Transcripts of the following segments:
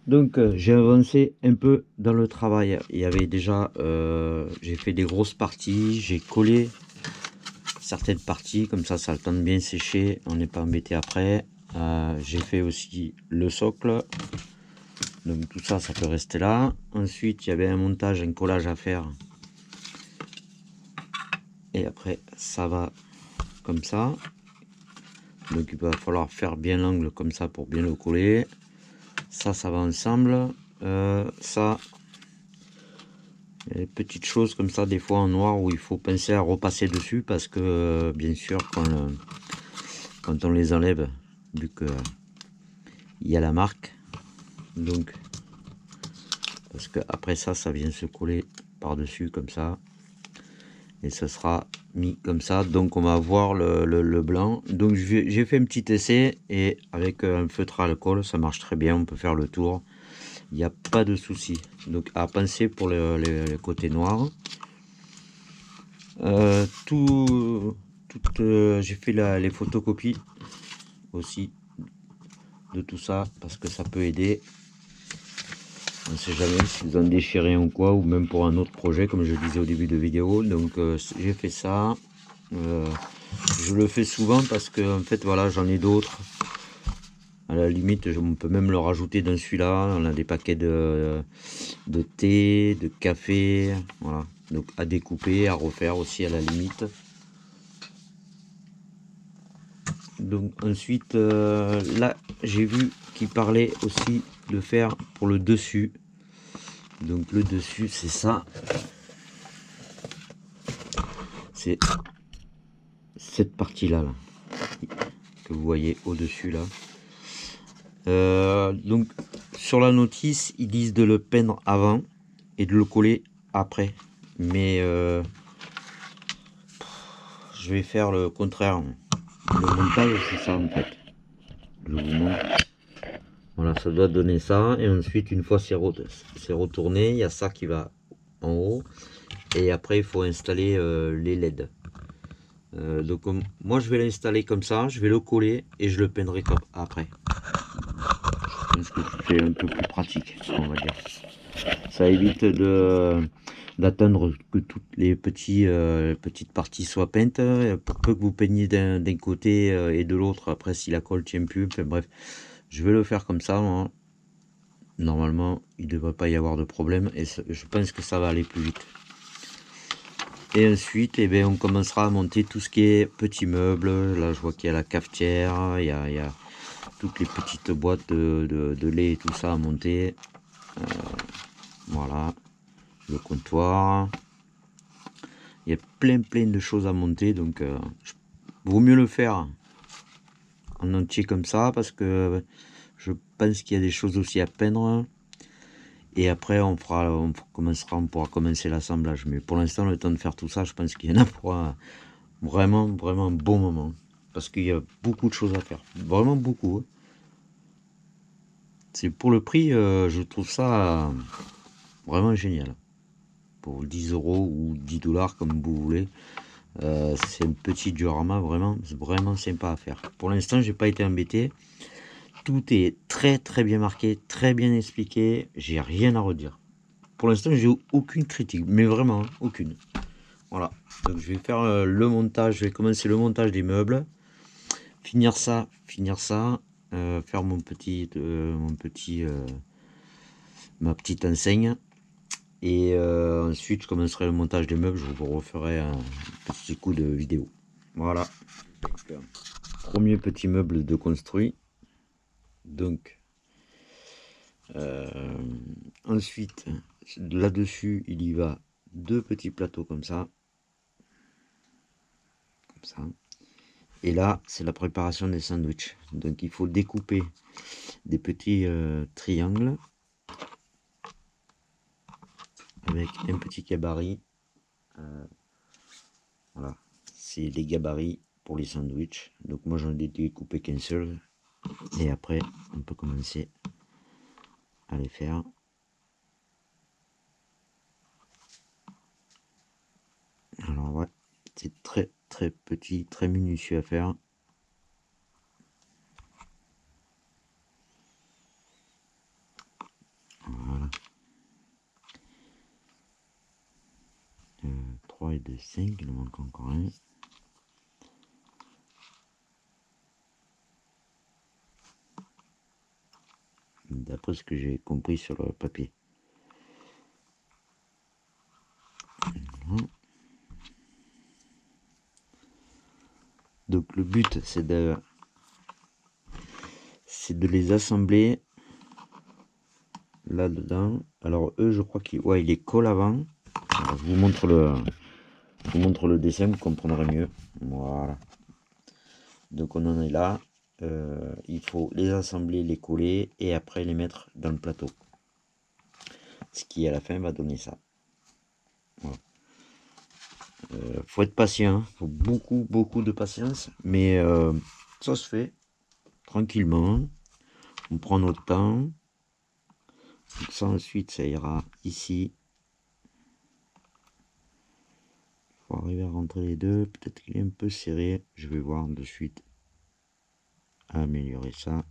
Donc j'ai avancé un peu dans le travail. Il y avait déjà, j'ai fait des grosses parties, j'ai collé certaines parties, comme ça a le temps de bien sécher, on n'est pas embêté après. J'ai fait aussi le socle, donc tout ça, ça peut rester là. Ensuite, il y avait un montage, un collage à faire. Et après, ça va comme ça. Donc il va falloir faire bien l'angle comme ça pour bien le coller. Ça va ensemble. Ça, des petites choses comme ça, des fois en noir, où il faut penser à repasser dessus parce que, bien sûr, quand on les enlève, vu que il y a la marque, donc parce que après ça vient se coller par dessus comme ça, et ça sera mis comme ça. Donc on va voir le blanc. Donc j'ai fait un petit essai, et avec un feutre à alcool ça marche très bien, on peut faire le tour, il n'y a pas de souci. Donc à penser pour les côtés noirs. J'ai fait les photocopies aussi de tout ça parce que ça peut aider. On ne sait jamais si vous en déchirez un ou quoi, ou même pour un autre projet comme je disais au début de vidéo. Donc j'ai fait ça. Je le fais souvent parce que en fait voilà, j'en ai d'autres. À la limite, on peut même le rajouter dans celui-là. On a des paquets de thé, de café, voilà. Donc à découper, à refaire aussi à la limite. Donc ensuite, là, j'ai vu qu'il parlait aussi de faire pour le dessus. Donc le dessus, c'est ça. C'est cette partie-là, là, que vous voyez au-dessus, là. Donc sur la notice, ils disent de le peindre avant et de le coller après. Mais je vais faire le contraire. Le montage, c'est ça en fait. Je vous montre. Voilà, ça doit donner ça. Et ensuite, une fois c'est retourné, il y a ça qui va en haut. Et après, il faut installer les LED. Donc, moi, je vais l'installer comme ça. Je vais le coller et je le peindrai après. Je pense que c'est un peu plus pratique, on va dire. Ça évite d'atteindre que toutes les petites parties soient peintes. Pour peu que vous peigniez d'un côté et de l'autre, après, si la colle tient plus. Enfin, bref, je vais le faire comme ça, moi. Normalement, il ne devrait pas y avoir de problème et je pense que ça va aller plus vite. Et ensuite, eh bien, on commencera à monter tout ce qui est petits meubles. Là, je vois qu'il y a la cafetière, il y a toutes les petites boîtes de lait et tout ça à monter. Voilà, le comptoir. Il y a plein de choses à monter, donc vaut mieux le faire en entier comme ça parce que je pense qu'il y a des choses aussi à peindre. Et après, on pourra commencer l'assemblage. Mais pour l'instant, le temps de faire tout ça, je pense qu'il y en a pour vraiment un bon moment. Parce qu'il y a beaucoup de choses à faire. Vraiment beaucoup. C'est pour le prix, je trouve ça vraiment génial. Pour 10 euros ou 10 dollars, comme vous voulez. C'est un petit diorama vraiment sympa à faire. Pour l'instant, j'ai pas été embêté. Tout est très bien marqué, très bien expliqué. J'ai rien à redire. Pour l'instant, j'ai aucune critique, mais vraiment aucune. Voilà. Donc je vais faire le montage. Je vais commencer le montage des meubles, finir ça, faire ma petite enseigne. Et ensuite, je commencerai le montage des meubles. Je vous referai un petit coup de vidéo. Voilà. Donc, premier petit meuble de construit. Donc, ensuite, là-dessus, il y va deux petits plateaux comme ça. Comme ça. Et là, c'est la préparation des sandwichs. Donc, il faut découper des petits triangles avec un petit gabarit. Voilà, c'est les gabarits pour les sandwichs. Donc, moi, j'en ai découpé qu'un seul. Et après, on peut commencer à les faire. Alors, ouais, c'est très petit, très minutieux à faire. parlé de 5, il nous manque encore un. D'après ce que j'ai compris sur le papier. Voilà. Donc le but c'est de les assembler là-dedans. Alors eux je crois qu'il il les colle avant. Alors, je vous montre le dessin, vous comprendrez mieux. Voilà. Donc on en est là. Il faut les assembler, les coller et après les mettre dans le plateau. Ce qui à la fin va donner ça. Voilà. Faut être patient, faut beaucoup de patience, mais ça se fait tranquillement. On prend notre temps. Donc ça ensuite ça ira ici. Il faut arriver à rentrer les deux. Peut-être qu'il est un peu serré. Je vais voir de suite à améliorer ça.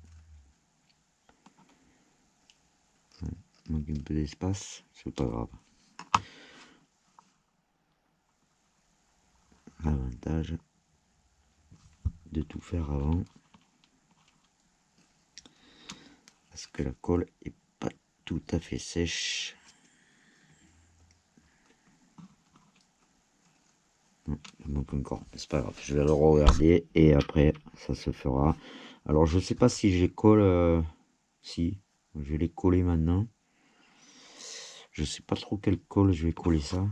Ouais, il manque un peu d'espace, c'est pas grave. L'avantage de tout faire avant, parce que la colle est pas tout à fait sèche. Non, il manque encore, c'est pas grave, je vais le regarder et après ça se fera. Alors je sais pas si j'ai colle, si je vais les coller maintenant. Je sais pas trop quelle colle je vais coller ça.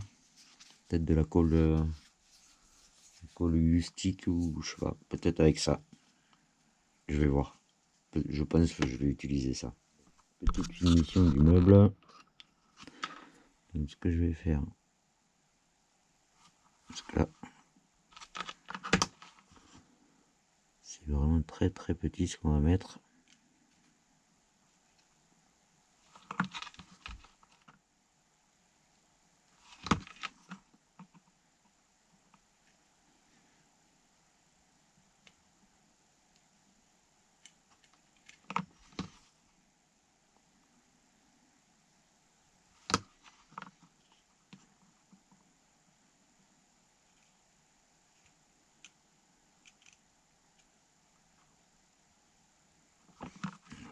Peut-être de la colle rustique ou je sais pas, peut-être avec ça. Je vais voir. Je pense que je vais utiliser ça. Petite finition du meuble. Donc ce que je vais faire, parce que là c'est vraiment très petit ce qu'on va mettre.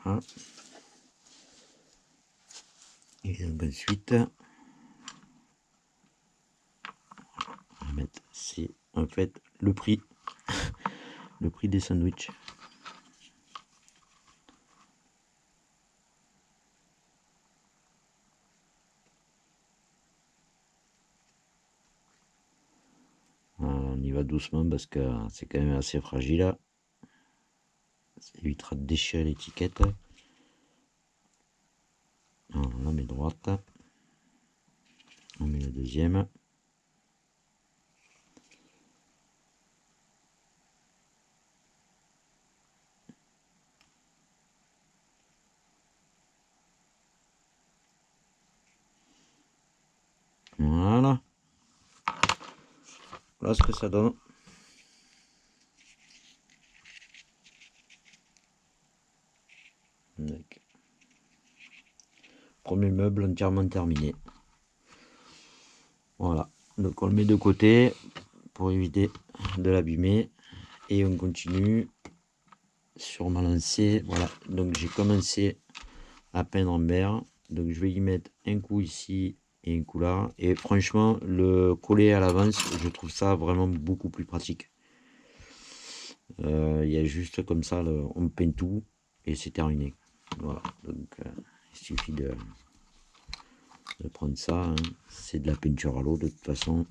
Voilà. Et donc ensuite on va mettre, c'est en fait le prix le prix des sandwichs. On y va doucement parce que c'est quand même assez fragile. Ça évitera de déchirer l'étiquette. On la met droite. On met la deuxième. Voilà. Voilà ce que ça donne. Donc, premier meuble entièrement terminé. Voilà. Donc on le met de côté pour éviter de l'abîmer. Et on continue sur ma lancée. Voilà. Donc j'ai commencé à peindre en vert. Donc je vais y mettre un coup ici et un coup là. Et franchement, le coller à l'avance, je trouve ça vraiment beaucoup plus pratique. Il y a juste comme ça, on peint tout et c'est terminé. Voilà. Donc il suffit de prendre ça. Hein. C'est de la peinture à l'eau de toute façon.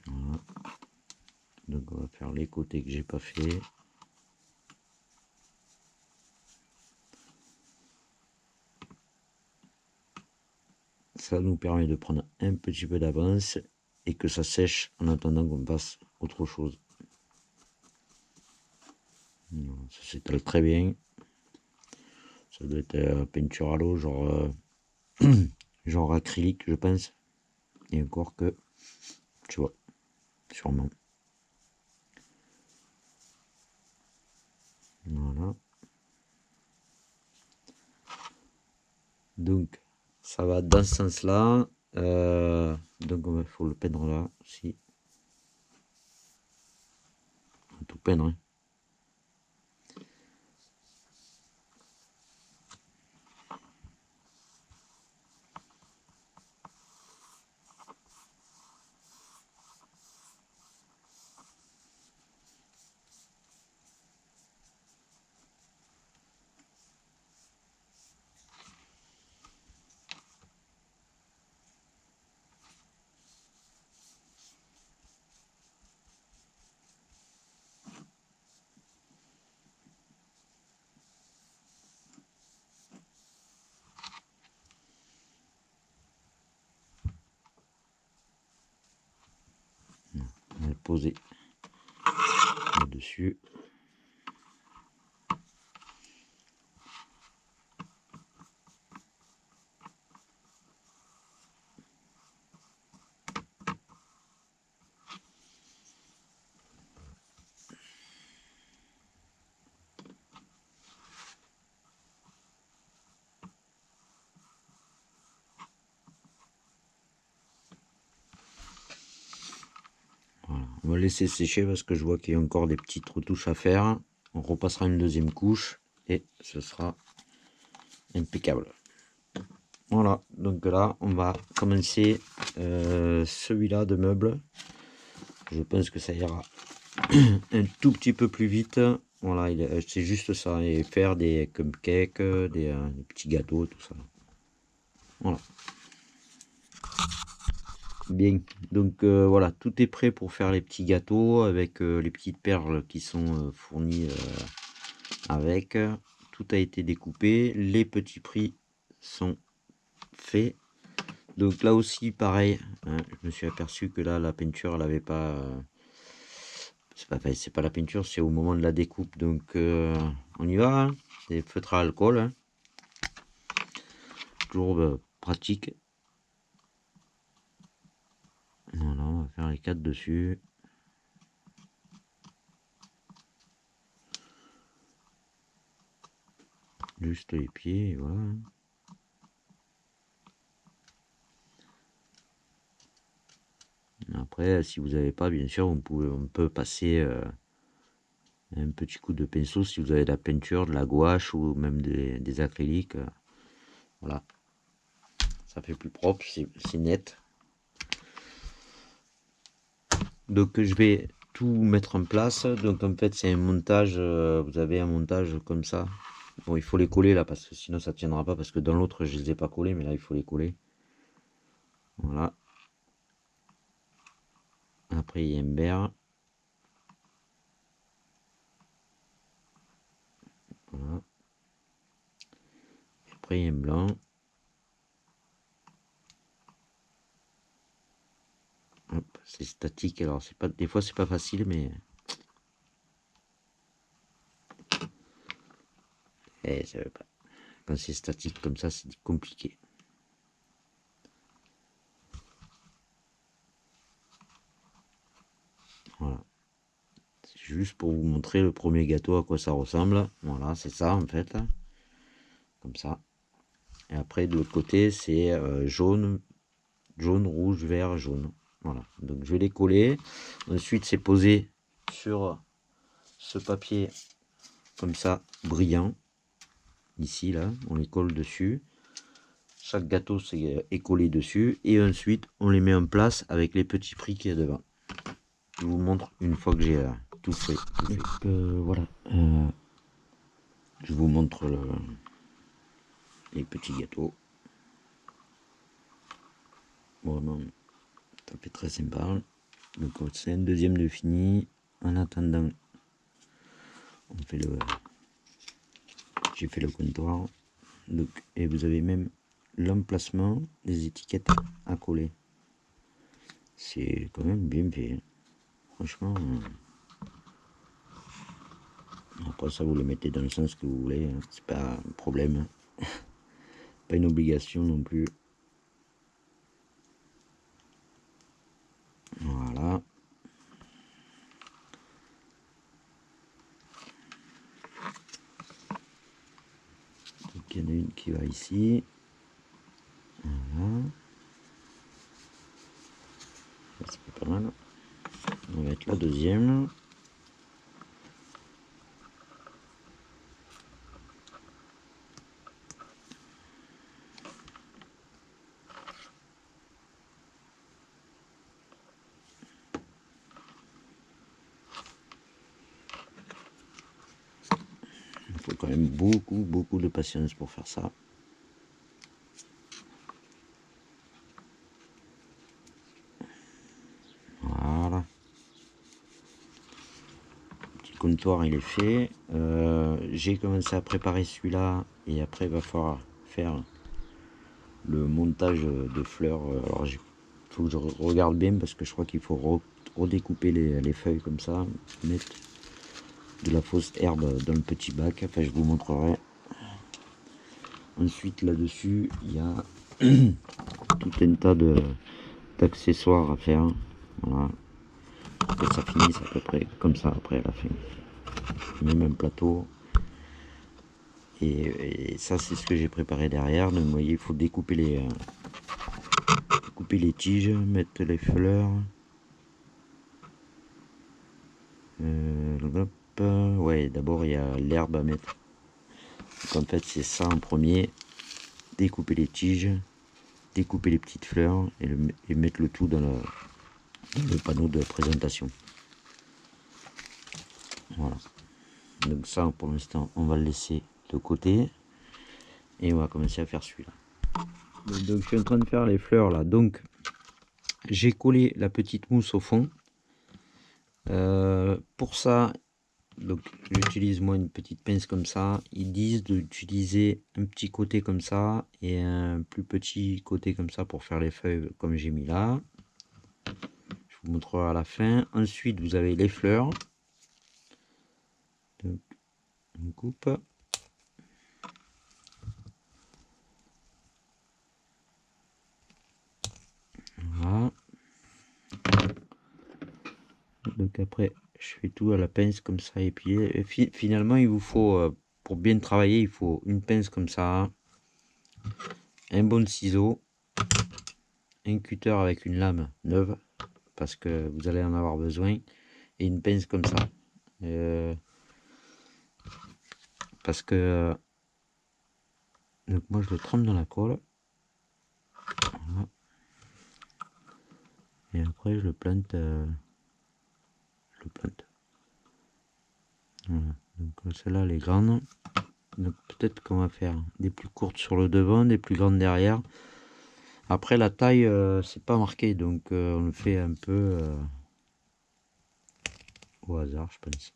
Voilà. Donc on va faire les côtés que j'ai pas fait. Ça nous permet de prendre un petit peu d'avance et que ça sèche en attendant qu'on passe autre chose. Ça s'étale très bien. Ça doit être peinture à l'eau, genre acrylique, je pense. Et encore que, tu vois, sûrement. Voilà. Donc, Ça va dans ce sens-là. Donc il faut le peindre là aussi. Tout peindre. Hein. On va le poser là-dessus. Voilà. On va laisser sécher parce que je vois qu'il y a encore des petites retouches à faire. On repassera une deuxième couche et ce sera impeccable. Voilà, donc là on va commencer celui-là de meuble. Je pense que ça ira un tout petit peu plus vite. Voilà, c'est juste ça. Et faire des cupcakes, des petits gâteaux, tout ça. Voilà. Bien, donc voilà, tout est prêt pour faire les petits gâteaux avec les petites perles qui sont fournies avec. Tout a été découpé, les petits prix sont faits. Donc là aussi pareil, hein, je me suis aperçu que là la peinture elle avait pas, c'est pas la peinture, c'est au moment de la découpe. Donc on y va, hein. C'est feutre à alcool, hein. Toujours pratique. Voilà, on va faire les 4 dessus. Juste les pieds, et voilà. Après, si vous n'avez pas, bien sûr, on peut passer un petit coup de pinceau si vous avez de la peinture, de la gouache ou même des acryliques. Voilà, ça fait plus propre, c'est net. Donc je vais tout mettre en place. Donc en fait, c'est un montage. Vous avez un montage comme ça. Bon, il faut les coller là parce que sinon ça tiendra pas. Parce que dans l'autre, je les ai pas collés, mais là, il faut les coller. Voilà. Après, il y a un vert. Voilà. Après, il y a un blanc. C'est statique, alors c'est pas, des fois c'est pas facile, mais ça veut pas. Quand c'est statique comme ça, c'est compliqué. Voilà. C'est juste pour vous montrer le premier gâteau à quoi ça ressemble. Voilà, c'est ça en fait. Comme ça. Et après de l'autre côté, c'est jaune, rouge, vert, jaune. Voilà. Donc je vais les coller. Ensuite, c'est posé sur ce papier comme ça, brillant. Ici, là, on les colle dessus. Chaque gâteau est collé dessus. Et ensuite, on les met en place avec les petits prix qu'il y a devant. Je vous montre une fois que j'ai tout fait. Voilà. Je vous montre les petits gâteaux. Vraiment, ça fait très sympa. Donc c'est un deuxième de fini. En attendant, j'ai fait le comptoir. Donc, et vous avez même l'emplacement des étiquettes à coller. C'est quand même bien fait. Franchement. Après ça, vous le mettez dans le sens que vous voulez. Hein. C'est pas un problème. Pas une obligation non plus. Voilà. Donc il y en a une qui va ici. pas mal. On va mettre la deuxième. Il faut quand même beaucoup de patience pour faire ça. Voilà. Le petit comptoir il est fait. J'ai commencé à préparer celui-là et après il va falloir faire le montage de fleurs. Alors il faut que je regarde bien parce que je crois qu'il faut redécouper les feuilles comme ça, mettre de la fausse herbe dans le petit bac. Enfin, je vous montrerai. Ensuite, là-dessus, il y a tout un tas d'accessoires à faire. Voilà. Et ça finit à peu près comme ça après à la fin. Même un plateau. Et ça, c'est ce que j'ai préparé derrière. Donc, vous voyez, il faut découper les tiges, mettre les fleurs. Ouais, d'abord, il y a l'herbe à mettre. Donc, en fait, c'est ça en premier. Découper les tiges, découper les petites fleurs et mettre le tout dans le panneau de présentation. Voilà. Donc ça, pour l'instant, on va le laisser de côté. Et on va commencer à faire celui-là. Donc je suis en train de faire les fleurs là. Donc j'ai collé la petite mousse au fond. Pour ça, donc j'utilise moi une petite pince comme ça. Ils disent d'utiliser un petit côté comme ça et un plus petit côté comme ça pour faire les feuilles comme j'ai mis là. Je vous montrerai à la fin. Ensuite, vous avez les fleurs. Donc, on coupe. Voilà. Donc après, je fais tout à la pince comme ça. Et puis finalement, il vous faut, pour bien travailler, il faut une pince comme ça, un bon ciseau, un cutter avec une lame neuve, parce que vous allez en avoir besoin, et une pince comme ça. Parce que donc moi je le trempe dans la colle. Voilà. Et après je le plante. Voilà. Donc celle-là elle est grande. Donc peut-être qu'on va faire des plus courtes sur le devant, des plus grandes derrière. Après la taille c'est pas marqué, donc on le fait un peu au hasard je pense.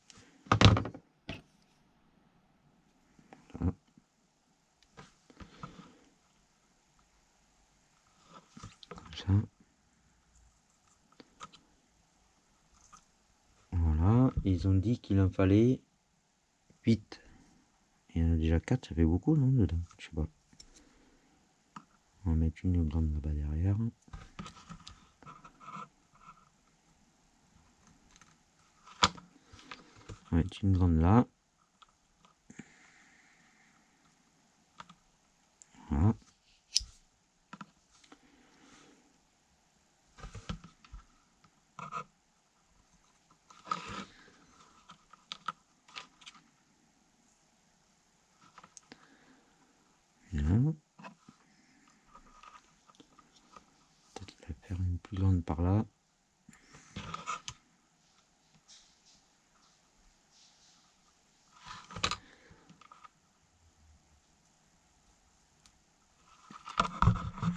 Voilà. Comme ça. Voilà, ils ont dit qu'il en fallait 8. Il y en a déjà 4, ça fait beaucoup non dedans? Je sais pas. On va mettre une grande là-bas derrière. On va mettre une grande là. Voilà. Voilà. Peut-être la faire une plus grande par là.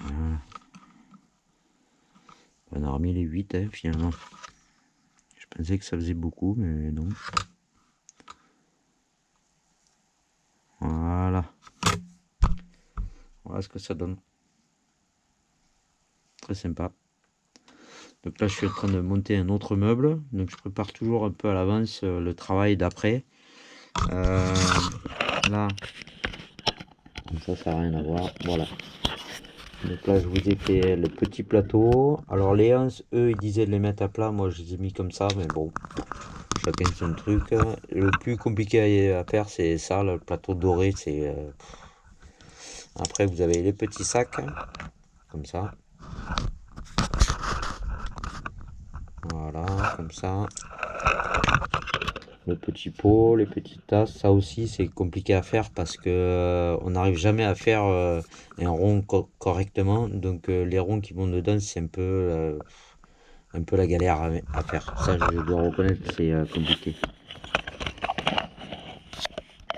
Voilà. On a remis les 8 hein, finalement. Je pensais que ça faisait beaucoup, mais non. Voilà. Voilà ce que ça donne. Très sympa. Donc là, je suis en train de monter un autre meuble. Donc je prépare toujours un peu à l'avance le travail d'après. Là, ça n'a rien à voir. Voilà. Donc là, je vous ai fait le petit plateau. Alors les anses, eux, ils disaient de les mettre à plat. Moi, je les ai mis comme ça, mais bon, chacun son truc. Le plus compliqué à faire, c'est ça, le plateau doré. C'est après, vous avez les petits sacs, comme ça. Voilà, comme ça. Le petit pot, les petites tasses, ça aussi c'est compliqué à faire parce que on n'arrive jamais à faire un rond correctement. Donc les ronds qui vont dedans, c'est un peu la galère à faire. Ça, je dois reconnaître que c'est compliqué.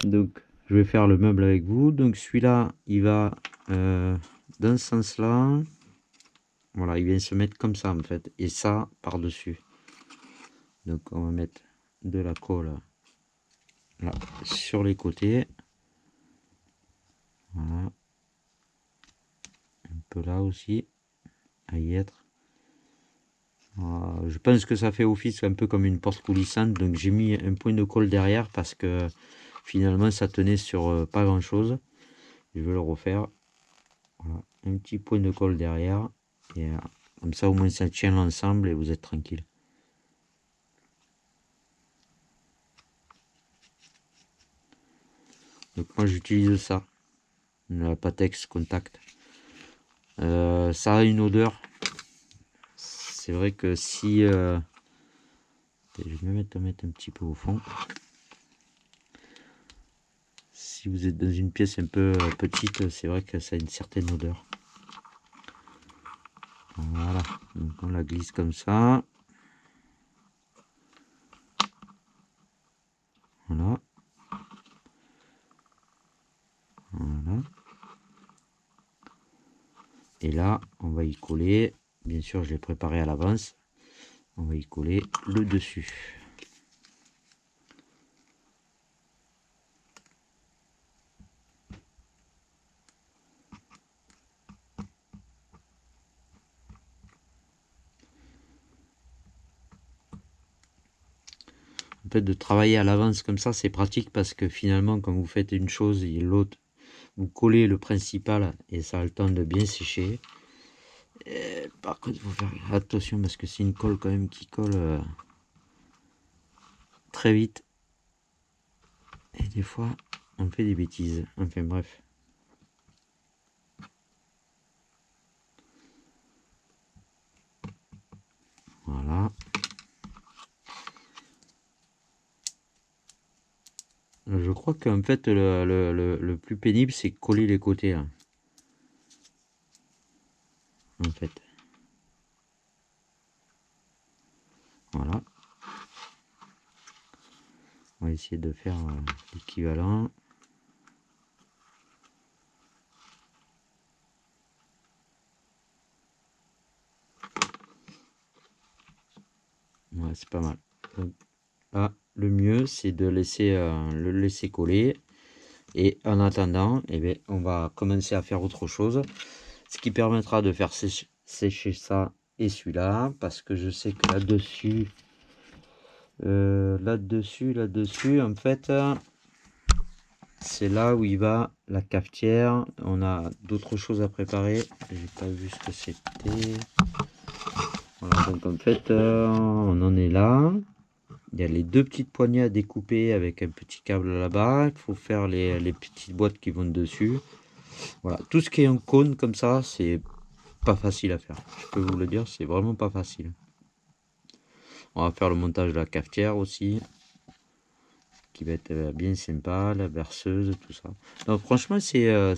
Donc je vais faire le meuble avec vous. Donc celui-là, il va dans ce sens-là. Voilà, il vient se mettre comme ça en fait. Et ça par-dessus. Donc on va mettre de la colle là sur les côtés. Voilà. Un peu là aussi. À y être. Je pense que ça fait office un peu comme une porte coulissante. Donc j'ai mis un point de colle derrière parce que finalement ça tenait sur pas grand chose. Je vais le refaire. Voilà. Un petit point de colle derrière. Et comme ça au moins ça tient l'ensemble et vous êtes tranquille. Donc moi j'utilise ça. La Patex Contact. Ça a une odeur. C'est vrai que si... je vais mettre un petit peu au fond. Si vous êtes dans une pièce un peu petite, c'est vrai que ça a une certaine odeur. Voilà, donc on la glisse comme ça. Voilà. Voilà. Et là, on va y coller. Bien sûr, je l'ai préparé à l'avance. On va y coller le dessus. En fait, de travailler à l'avance comme ça, c'est pratique parce que finalement, quand vous faites une chose et l'autre, vous collez le principal et ça a le temps de bien sécher. Et par contre, il faut faire attention parce que c'est une colle quand même qui colle très vite. Et des fois, on fait des bêtises. Enfin bref. Voilà. Je crois qu'en fait, le plus pénible, c'est coller les côtés. Là. En fait. Voilà. On va essayer de faire l'équivalent. Ouais, c'est pas mal. Donc, là, le mieux, c'est de laisser le laisser coller. Et en attendant, eh bien, on va commencer à faire autre chose. Ce qui permettra de faire sécher ça et celui-là. Parce que je sais que là-dessus, là-dessus, en fait, c'est là où il va la cafetière. On a d'autres choses à préparer. J'ai pas vu ce que c'était. Voilà, donc en fait, on en est là. Il y a les deux petites poignées à découper avec un petit câble là-bas. Il faut faire les petites boîtes qui vont dessus. Voilà, tout ce qui est en cône comme ça, c'est pas facile à faire. Je peux vous le dire, c'est vraiment pas facile. On va faire le montage de la cafetière aussi, qui va être bien sympa, la berceuse, tout ça. Donc franchement, c'est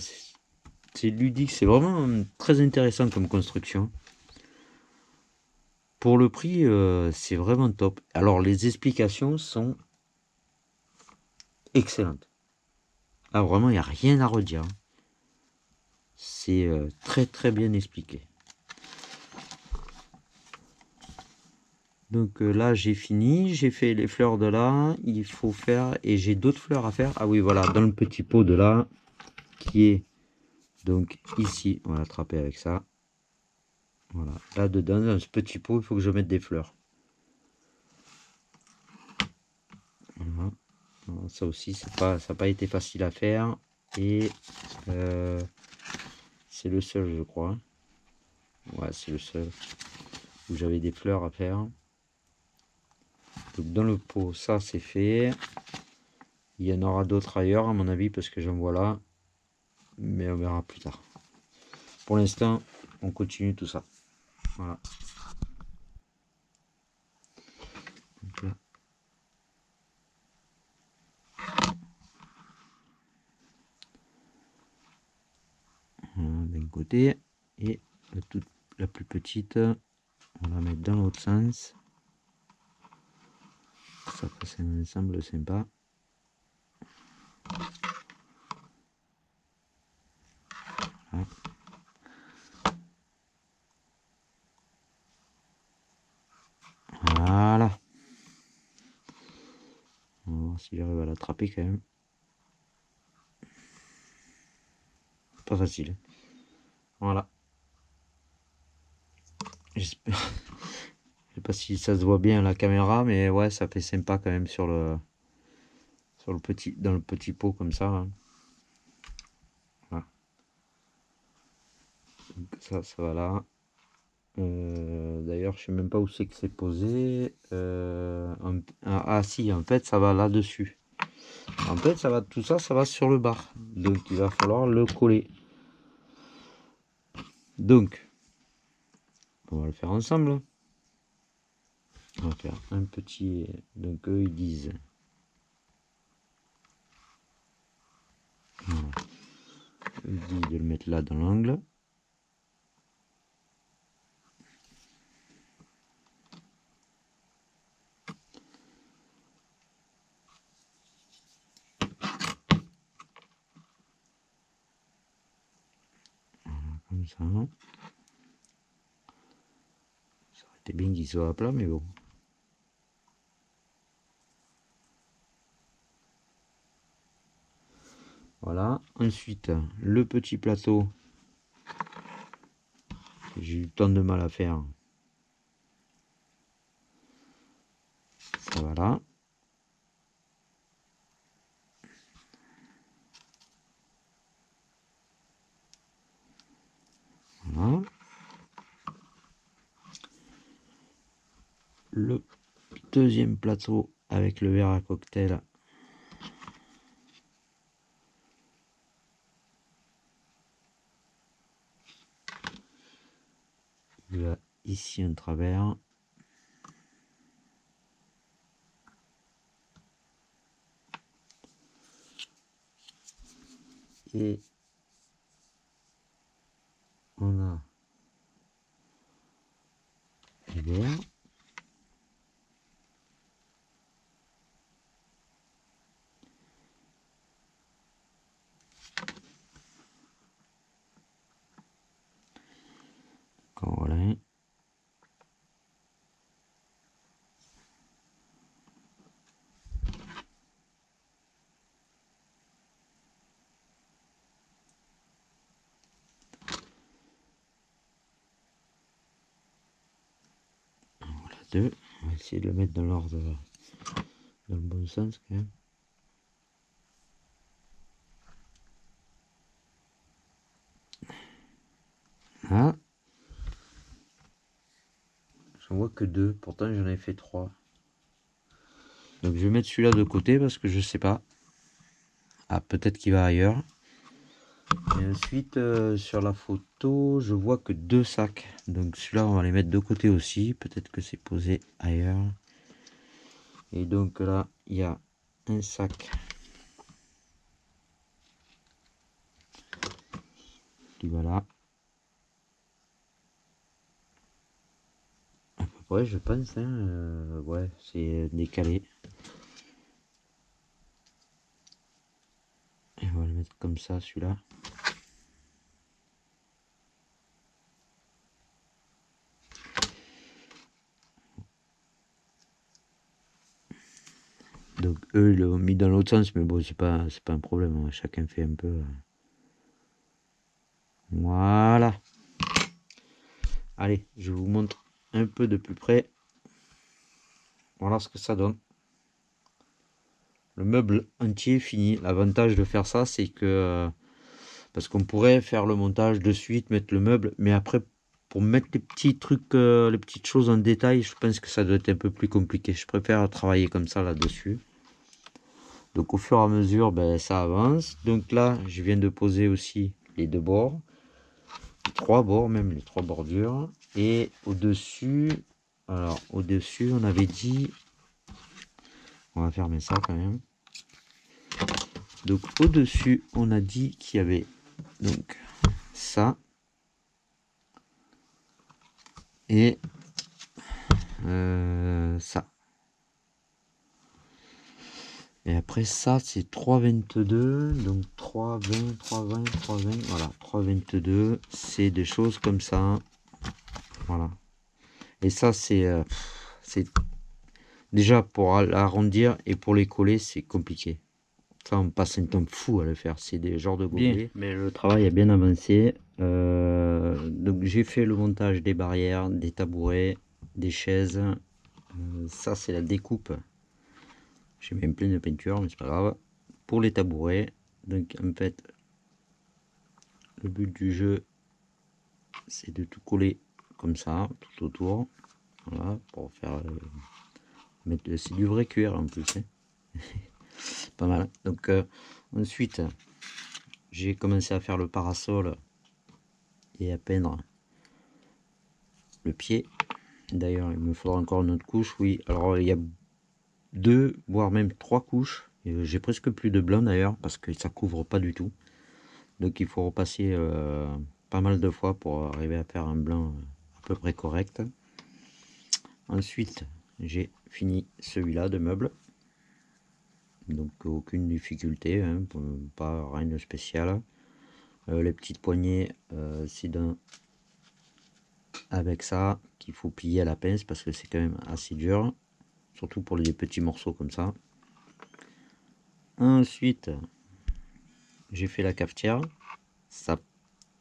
ludique, c'est vraiment très intéressant comme construction. Pour le prix, c'est vraiment top. Alors les explications sont excellentes. Ah vraiment, il n'y a rien à redire. C'est très très bien expliqué. Donc là j'ai fini, j'ai fait les fleurs de là, il faut faire, et j'ai d'autres fleurs à faire. Ah oui voilà, dans le petit pot de là, qui est donc ici, on va l'attraper avec ça. Voilà, là dedans, dans ce petit pot, il faut que je mette des fleurs. Voilà. Alors, ça aussi, ça n'a pas été facile à faire, et c'est le seul je crois. Ouais, c'est le seul où j'avais des fleurs à faire. Donc dans le pot, ça c'est fait. Il y en aura d'autres ailleurs à mon avis parce que j'en vois là. Mais on verra plus tard. Pour l'instant, on continue tout ça. Voilà. côté. Et la plus petite, on va la mettre dans l'autre sens. Ça fait un ensemble sympa. Voilà. Voilà. On va voir si j'arrive à l'attraper quand même. Pas facile. Voilà. J'espère. Je sais pas si ça se voit bien à la caméra, mais ouais, ça fait sympa quand même sur le petit, dans le petit pot comme ça. Là. Voilà. Donc ça va là. D'ailleurs, je sais même pas où c'est que c'est posé. Ah si, en fait, ça va là-dessus. En fait, ça va, tout ça, ça va sur le bar. Donc, il va falloir le coller. Donc, on va le faire ensemble. On va faire un petit. Donc, eux, ils disent. Voilà. Ils disent de le mettre là dans l'angle. Comme ça. Ça aurait été bien qu'il soit à plat, mais bon. Voilà. Ensuite, le petit plateau. J'ai eu tant de mal à faire. Ça va là. Voilà. Le deuxième plateau avec le verre à cocktail. Il va ici un travers. Et on a le verre. Voilà. Voilà deux. On va essayer de le mettre dans l'ordre, dans le bon sens quand même. Ah. J'en vois que deux. Pourtant j'en ai fait trois. Donc je vais mettre celui-là de côté parce que je sais pas. Ah, peut-être qu'il va ailleurs. Et ensuite, sur la photo, je vois que deux sacs. Donc celui-là, on va les mettre de côté aussi. Peut-être que c'est posé ailleurs. Et donc là, il y a un sac qui va là. À peu près, je pense. Hein, ouais, c'est décalé. Et on va le mettre comme ça, celui-là. Donc eux, ils l'ont mis dans l'autre sens, mais bon, c'est pas un problème. Hein. Chacun fait un peu. Voilà. Allez, je vous montre un peu de plus près. Voilà ce que ça donne. Le meuble entier fini. L'avantage de faire ça, c'est que parce qu'on pourrait faire le montage de suite, mettre le meuble, mais après pour mettre les petits trucs, les petites choses en détail, je pense que ça doit être un peu plus compliqué. Je préfère travailler comme ça là-dessus. Donc au fur et à mesure, ben, ça avance. Donc là, je viens de poser aussi les deux bords, les trois bords même, les trois bordures. Et au-dessus, alors au-dessus, on avait dit, on va fermer ça quand même. Donc au-dessus, on a dit qu'il y avait donc ça et ça. Et après ça, c'est 3,22. Donc 3,20, 3,20, 3,20. Voilà, 3,22. C'est des choses comme ça. Voilà. Et ça, c'est déjà pour l'arrondir et pour les coller, c'est compliqué. Ça, on passe un temps fou à le faire. C'est des genres de gobelets. Mais le travail a bien avancé. Donc j'ai fait le montage des barrières, des tabourets, des chaises. Ça, c'est la découpe. J'ai même plein de peinture, mais c'est pas grave. Pour les tabourets, donc en fait, le but du jeu, c'est de tout coller comme ça, tout autour. Voilà, pour faire c'est du vrai cuir en plus, hein. Pas mal. Donc ensuite, j'ai commencé à faire le parasol et à peindre le pied. D'ailleurs, il me faudra encore une autre couche. Oui, alors il y a 2 voire même 3 couches. J'ai presque plus de blanc d'ailleurs parce que ça couvre pas du tout. Donc il faut repasser pas mal de fois pour arriver à faire un blanc à peu près correct. Ensuite, j'ai fini celui-là de meuble. Donc aucune difficulté, hein, pas rien de spécial. Les petites poignées, c'est avec ça qu'il faut plier à la pince parce que c'est quand même assez dur, surtout pour les petits morceaux comme ça. Ensuite, j'ai fait la cafetière. Ça n'a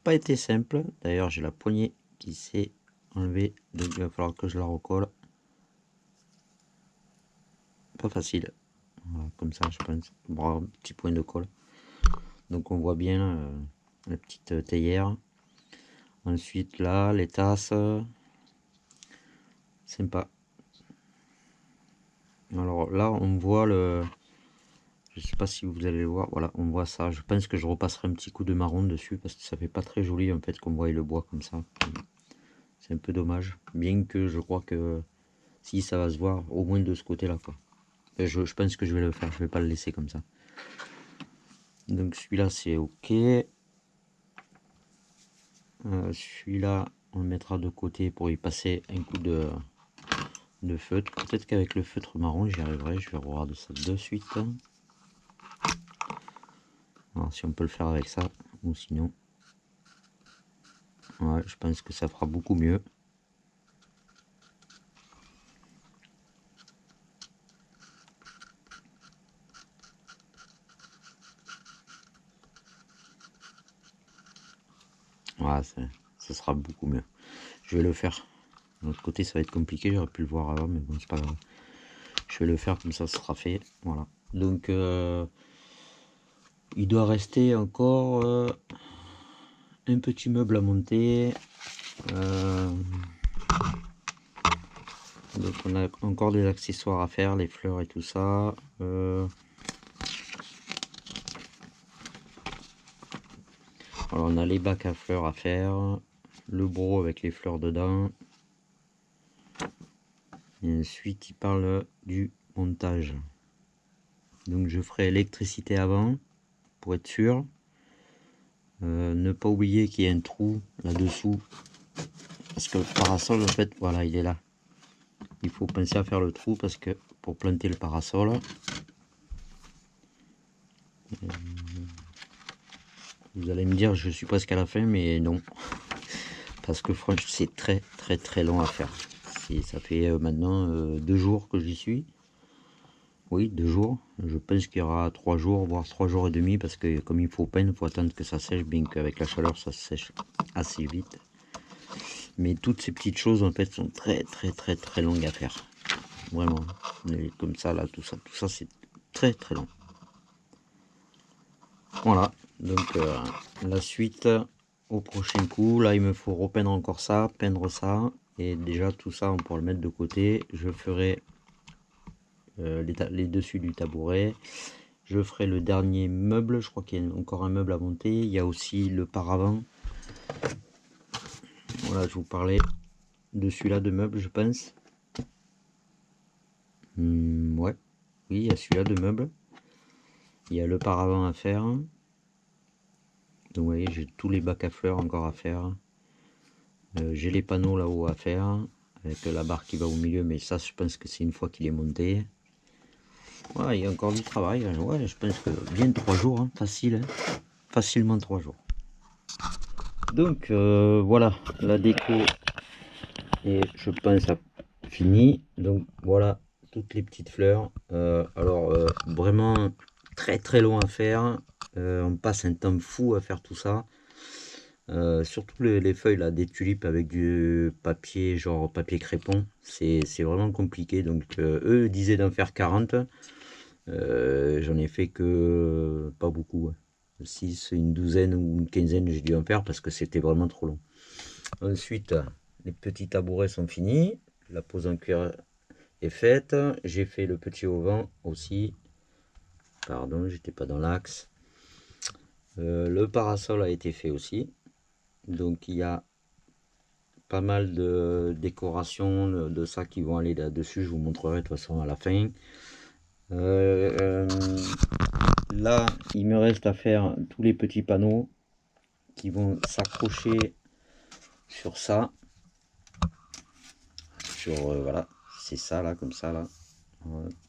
pas été simple. D'ailleurs, j'ai la poignée qui s'est enlevée, donc il va falloir que je la recolle. Pas facile. Voilà, comme ça, je pense. Bon, un petit point de colle. Donc on voit bien la petite théière. Ensuite là, les tasses. Sympa. Alors là, on voit le... Je sais pas si vous allez le voir. Voilà, on voit ça. Je pense que je repasserai un petit coup de marron dessus parce que ça fait pas très joli en fait qu'on voit le bois comme ça. C'est un peu dommage. Bien que je crois que si ça va se voir au moins de ce côté-là quoi. Je pense que je vais le faire. Je vais pas le laisser comme ça. Donc celui-là c'est ok. Celui-là on le mettra de côté pour y passer un coup de feutre. Peut-être qu'avec le feutre marron j'y arriverai. Je vais regarder ça de suite. Alors, si on peut le faire avec ça ou sinon ouais, je pense que ça fera beaucoup mieux. Voilà, ça sera beaucoup mieux. Je vais le faire. De l'autre côté, ça va être compliqué. J'aurais pu le voir avant, mais bon, c'est pas grave. Je vais le faire comme ça sera fait. Voilà. Donc, il doit rester encore un petit meuble à monter. Donc, on a encore des accessoires à faire, les fleurs et tout ça. Alors, on a les bacs à fleurs à faire. Le broc avec les fleurs dedans. Et ensuite, il parle du montage. Donc, je ferai l'électricité avant, pour être sûr. Ne pas oublier qu'il y a un trou là-dessous. Parce que le parasol, en fait, voilà, il est là. Il faut penser à faire le trou parce que pour planter le parasol, vous allez me dire, je suis presque à la fin, mais non. Parce que franchement, c'est très, très, très long à faire. Ça fait maintenant 2 jours que j'y suis. Oui, 2 jours. Je pense qu'il y aura 3 jours, voire 3 jours et demi, parce que comme il faut peindre, il faut attendre que ça sèche, bien qu'avec la chaleur, ça sèche assez vite. Mais toutes ces petites choses, en fait, sont très, très, très, très longues à faire. Vraiment. Comme ça, là, tout ça, c'est très, très long. Voilà. Donc, la suite au prochain coup. Là, il me faut repeindre encore ça, peindre ça. Et déjà, tout ça, on pourra le mettre de côté. Je ferai les dessus du tabouret. Je ferai le dernier meuble. Je crois qu'il y a encore un meuble à monter. Il y a aussi le paravent. Voilà, je vous parlais de celui-là de meuble, je pense. Ouais. Oui, il y a celui-là de meuble. Il y a le paravent à faire. Donc, vous voyez, j'ai tous les bacs à fleurs encore à faire. J'ai les panneaux là-haut à faire, avec la barre qui va au milieu, mais ça, je pense que c'est une fois qu'il est monté. Ouais, il y a encore du travail. Ouais, je pense que bien 3 jours, hein, facile, hein. Facilement 3 jours. Donc voilà, la déco est, je pense, finie. Donc voilà, toutes les petites fleurs. Alors vraiment très très long à faire. On passe un temps fou à faire tout ça. Surtout les feuilles là, des tulipes avec du papier, genre papier crépon, c'est vraiment compliqué. Donc eux disaient d'en faire 40. J'en ai fait que pas beaucoup, hein. 6, une douzaine ou une quinzaine, j'ai dû en faire parce que c'était vraiment trop long. Ensuite, les petits tabourets sont finis. La pose en cuir est faite. J'ai fait le petit auvent aussi. Pardon, j'étais pas dans l'axe. Le parasol a été fait aussi. Donc il y a pas mal de décorations de ça qui vont aller là-dessus. Je vous montrerai de toute façon à la fin. Là, il me reste à faire tous les petits panneaux qui vont s'accrocher sur ça. Sur voilà, c'est ça là, comme ça là.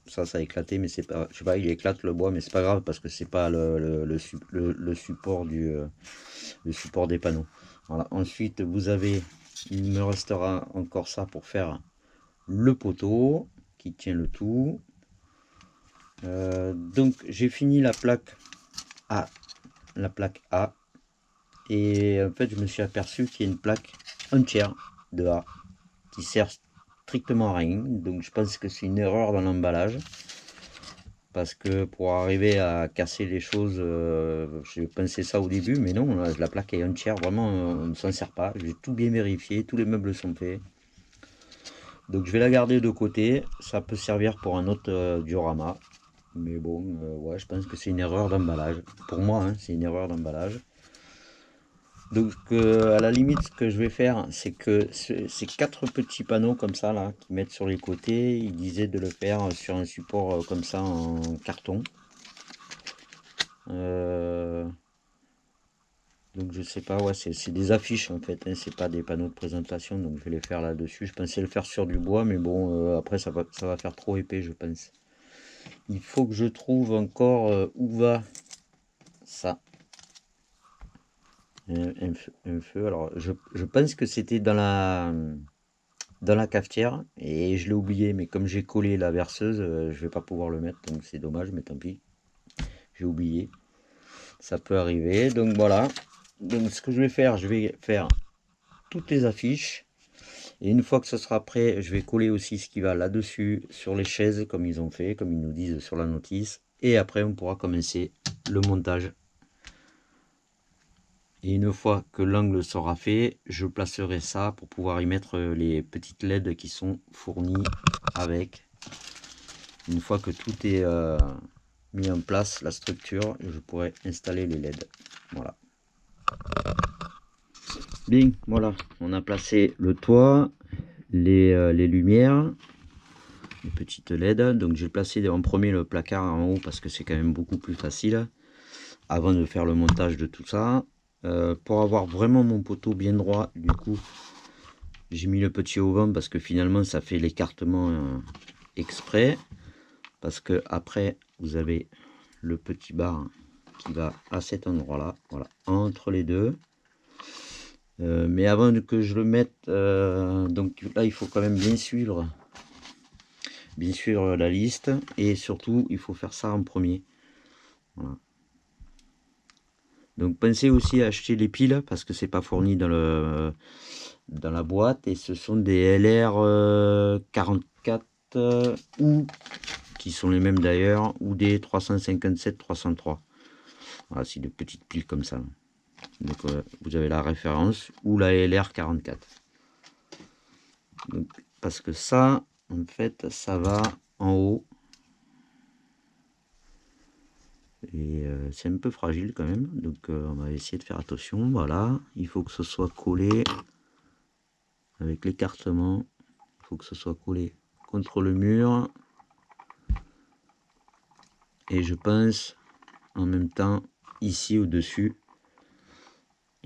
Ça a éclaté, mais c'est pas, je sais pas, il éclate le bois, mais c'est pas grave parce que c'est pas le support le support des panneaux. Voilà. Ensuite, vous avez, il me restera encore ça pour faire le poteau qui tient le tout. Donc j'ai fini la plaque A, et en fait je me suis aperçu qu'il y a une plaque entière de A qui sert strictement à rien. Donc je pense que c'est une erreur dans l'emballage. Parce que pour arriver à casser les choses, j'ai pensé ça au début, mais non, la plaque est entière, vraiment, on ne s'en sert pas. J'ai tout bien vérifié, tous les meubles sont faits. Donc je vais la garder de côté, ça peut servir pour un autre diorama. Mais bon, ouais, je pense que c'est une erreur d'emballage. Pour moi, hein, c'est une erreur d'emballage. Donc à la limite, ce que je vais faire, c'est que ces 4 petits panneaux comme ça, là, qui mettent sur les côtés, ils disaient de le faire sur un support comme ça en carton. Donc je sais pas, ouais, c'est des affiches en fait, hein, c'est pas des panneaux de présentation, donc je vais les faire là-dessus. Je pensais le faire sur du bois, mais bon, après ça va faire trop épais, je pense. Il faut que je trouve encore où va ça. Un feu. Alors je pense que c'était dans la cafetière et je l'ai oublié, mais comme j'ai collé la verseuse, je vais pas pouvoir le mettre, donc c'est dommage, mais tant pis. J'ai oublié. Ça peut arriver, donc voilà. Donc ce que je vais faire toutes les affiches. Et une fois que ce sera prêt, je vais coller aussi ce qui va là-dessus, sur les chaises, comme ils ont fait, comme ils nous disent sur la notice. Et après, on pourra commencer le montage. Et une fois que l'angle sera fait, je placerai ça pour pouvoir y mettre les petites LED qui sont fournies avec. Une fois que tout est mis en place, la structure, je pourrai installer les LED. Voilà. Bien, voilà, on a placé le toit, les lumières, les petites LED. Donc j'ai placé en premier le placard en haut parce que c'est quand même beaucoup plus facile avant de faire le montage de tout ça. Pour avoir vraiment mon poteau bien droit, du coup j'ai mis le petit auvent parce que finalement ça fait l'écartement exprès, parce que après vous avez le petit bar qui va à cet endroit là, voilà, entre les deux. Mais avant que je le mette, donc là il faut quand même bien suivre la liste, et surtout il faut faire ça en premier. Voilà. Donc pensez aussi à acheter les piles parce que c'est pas fourni dans la boîte, et ce sont des LR 44 ou qui sont les mêmes d'ailleurs, ou des 357 303. Voilà, c'est de petites piles comme ça. Donc vous avez la référence, ou la LR 44. Donc, parce que ça, en fait, ça va en haut. Et c'est un peu fragile quand même. Donc on va essayer de faire attention. Voilà, il faut que ce soit collé avec l'écartement. Il faut que ce soit collé contre le mur. Et je pense en même temps ici au-dessus.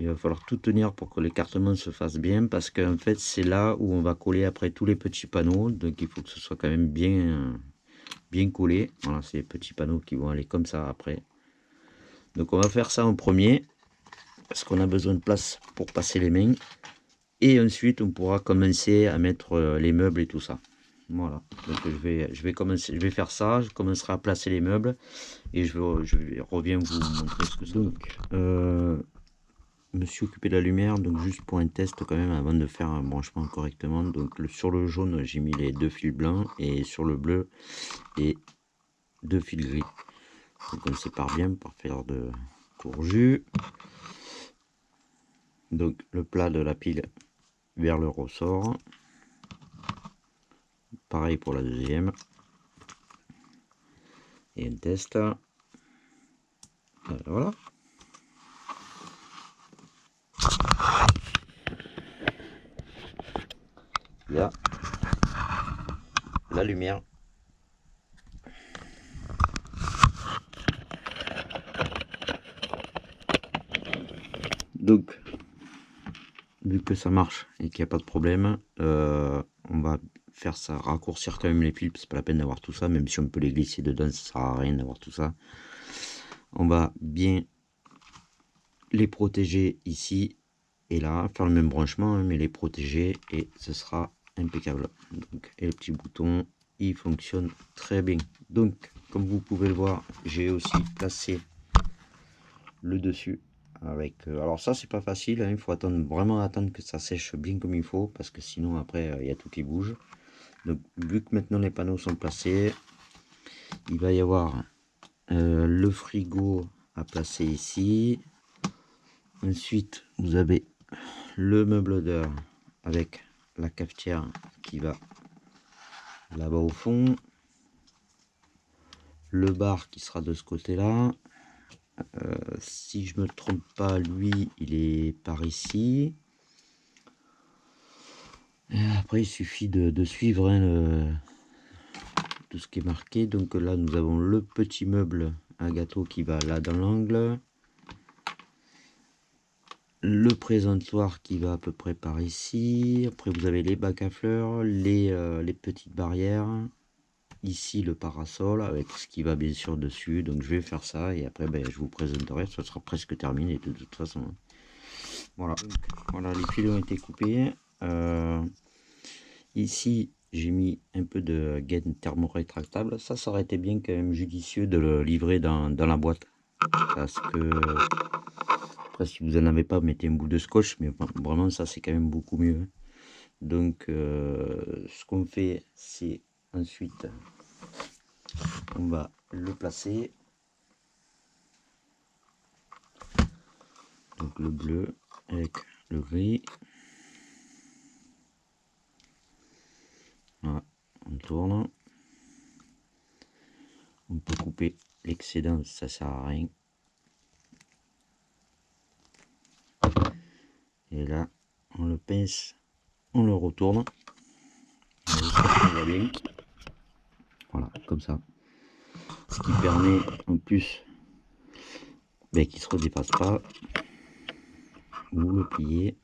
il va falloir tout tenir pour que l'écartement se fasse bien, parce qu'en fait c'est là où on va coller après tous les petits panneaux, donc il faut que ce soit quand même bien collé. Voilà, c'est les petits panneaux qui vont aller comme ça après. Donc on va faire ça en premier, parce qu'on a besoin de place pour passer les mains, et ensuite on pourra commencer à mettre les meubles et tout ça. Voilà, donc je vais faire ça, je commencerai à placer les meubles, et je reviens vous montrer ce que ça donne. Donc, me suis occupé de la lumière, donc juste pour un test quand même avant de faire un branchement correctement. Donc sur le jaune j'ai mis les 2 fils blancs, et sur le bleu et 2 fils gris. Donc on sépare bien pour faire de courjus. Donc le plat de la pile vers le ressort, pareil pour la deuxième, et un test. Voilà. Là, la lumière. Donc, vu que ça marche et qu'il n'y a pas de problème, on va faire ça, raccourcir quand même les fils, c'est pas la peine d'avoir tout ça, même si on peut les glisser dedans, ça sert à rien d'avoir tout ça. On va bien les protéger ici et là, faire le même branchement, hein, mais les protéger, et ce sera impeccable. Donc, et le petit bouton, il fonctionne très bien. Donc, comme vous pouvez le voir, j'ai aussi placé le dessus avec alors ça c'est pas facile, hein, il faut vraiment attendre que ça sèche bien comme il faut, parce que sinon après il y a tout qui bouge. Donc vu que maintenant les panneaux sont placés, il va y avoir le frigo à placer ici. Ensuite vous avez le meuble d'heure avec la cafetière qui va là-bas au fond, le bar qui sera de ce côté là. Si je me trompe pas, lui il est par ici. Après il suffit de suivre, hein, tout ce qui est marqué. Donc là nous avons le petit meuble à gâteau qui va là dans l'angle, le présentoir qui va à peu près par ici. Après vous avez les bacs à fleurs, les petites barrières, ici le parasol avec ce qui va bien sûr dessus. Donc je vais faire ça, et après ben, je vous présenterai, ça sera presque terminé de toute façon. Voilà, donc, voilà, les fils ont été coupés. Ici j'ai mis un peu de gaine thermorétractable. Ça aurait été bien quand même judicieux de le livrer dans la boîte, parce que après si vous en avez pas, mettez un bout de scotch, mais vraiment ça c'est quand même beaucoup mieux. Donc ce qu'on fait, c'est ensuite on va le placer, donc le bleu avec le gris. Voilà, on tourne, on peut couper l'excédent, ça sert à rien. Et là on le pince, on le retourne, on va bien, voilà, comme ça, ce qui permet en plus ben, qu'il se redépasse pas. Vous le pliez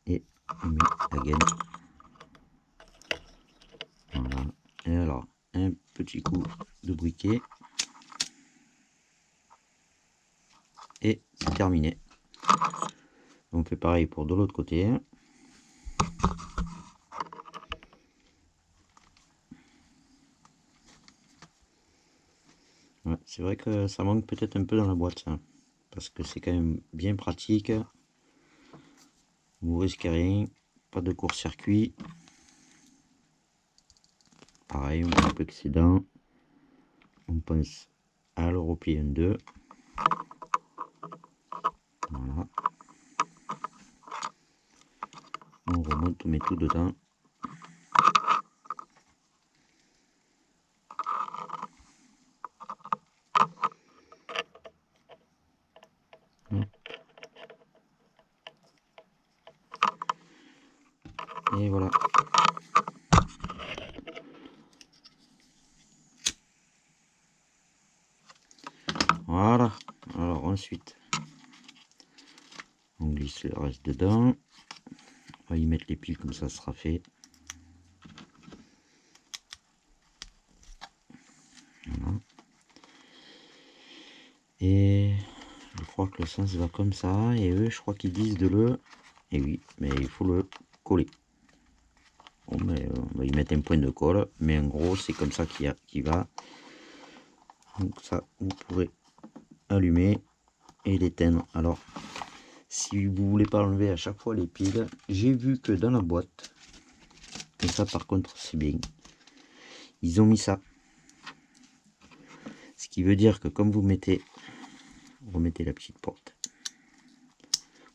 et on met la gaine. Voilà. Et alors un petit coup de briquet et c'est terminé. On fait pareil pour de l'autre côté. Ouais, c'est vrai que ça manque peut-être un peu dans la boîte, ça, parce que c'est quand même bien pratique. Vous risquez rien, pas de court-circuit. Pareil, on coupe l'excédent, on pense à le replier en deux. Voilà. On remonte, on met tout dedans. Et voilà. Voilà. Alors ensuite, on glisse le reste dedans. On va y mettre les piles comme ça sera fait. Voilà. Et je crois que le sens va comme ça. Et eux, je crois qu'ils disent de le... Et oui, mais il faut le coller. Bon, mais on va y mettre un point de colle. Mais en gros, c'est comme ça qu'il va. Donc ça, vous pourrez allumer et l'éteindre. Alors, si vous voulez pas enlever à chaque fois les piles, j'ai vu que dans la boîte, et ça par contre c'est bien, ils ont mis ça. Ce qui veut dire que comme vous remettez la petite porte,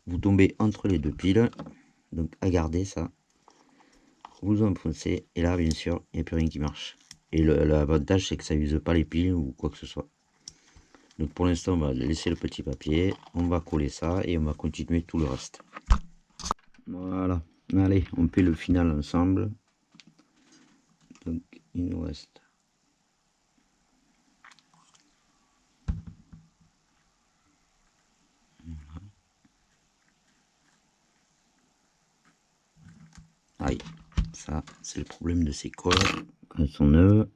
vous tombez entre les deux piles, donc à garder ça, vous enfoncez, et là bien sûr, il n'y a plus rien qui marche. Et l'avantage c'est que ça use pas les piles ou quoi que ce soit. Donc pour l'instant on va laisser le petit papier, on va coller ça et on va continuer tout le reste. Voilà, allez, on fait le final ensemble. Donc il nous reste aïe, ça c'est le problème de ces colles quand elles sont neuves,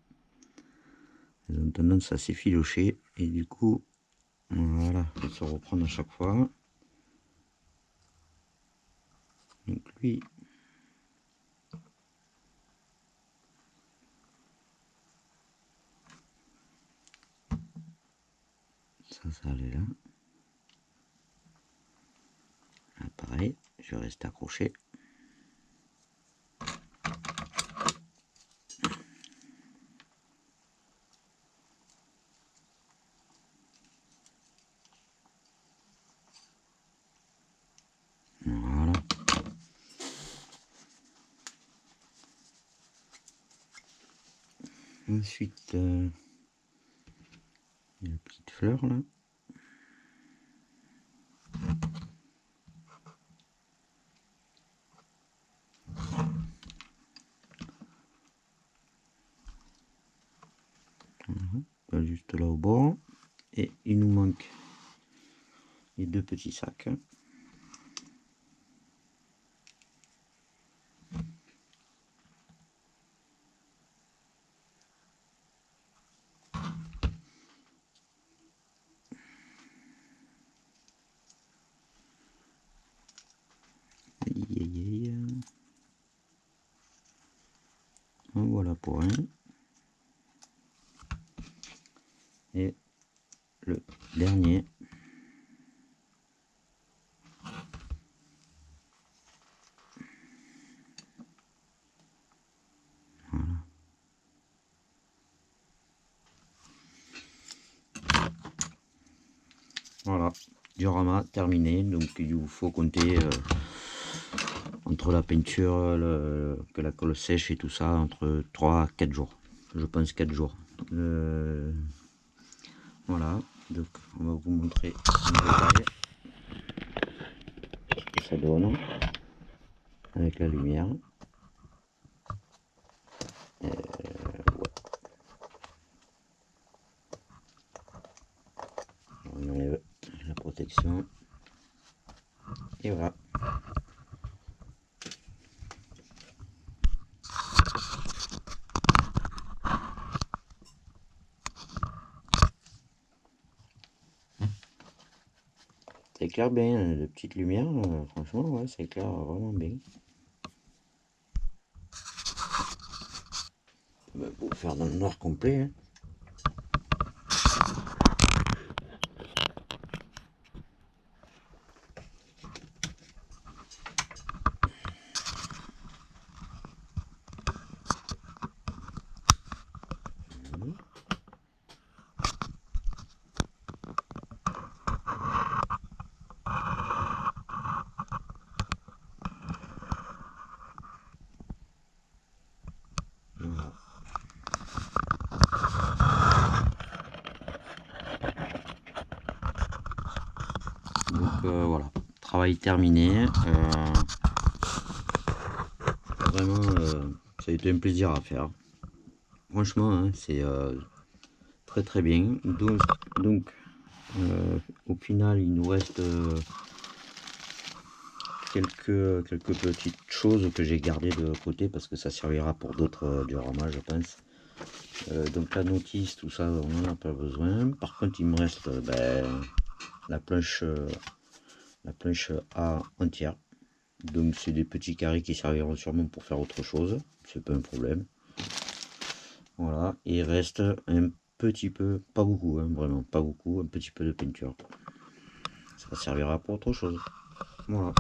elles ont tendance à s'effilocher et du coup voilà, il faut se reprendre à chaque fois. Donc lui ça allait là. Là pareil, je vais rester accroché. Voilà. Ensuite, la petite fleur là. Voilà. Juste là au bord. Et il nous manque les deux petits sacs. Aïe, aïe, aïe. En voilà pour un. Et le dernier. Voilà. Voilà, diorama terminé. Donc il vous faut compter entre la peinture, que la colle sèche et tout ça, entre 3 à 4 jours. Je pense 4 jours. Voilà, donc on va vous montrer en détail ce que ça donne avec la lumière. Ouais. On enlève la protection et voilà. Ça éclaire bien, de petites lumières, franchement, ouais, ça éclaire vraiment bien. Pour faire dans le noir complet. Hein. Voilà. Donc voilà, travail terminé. Vraiment, ça a été un plaisir à faire. Franchement, hein, c'est très très bien. Donc Au final, il nous reste quelques petites choses que j'ai gardées de côté parce que ça servira pour d'autres dioramas, je pense. Donc la notice, tout ça, on n'en a pas besoin. Par contre, il me reste la planche A entière. Donc c'est des petits carrés qui serviront sûrement pour faire autre chose. C'est pas un problème. Voilà, et il reste un petit peu, pas beaucoup, hein, vraiment, pas beaucoup, un petit peu de peinture. Ça servira pour autre chose. Voilà.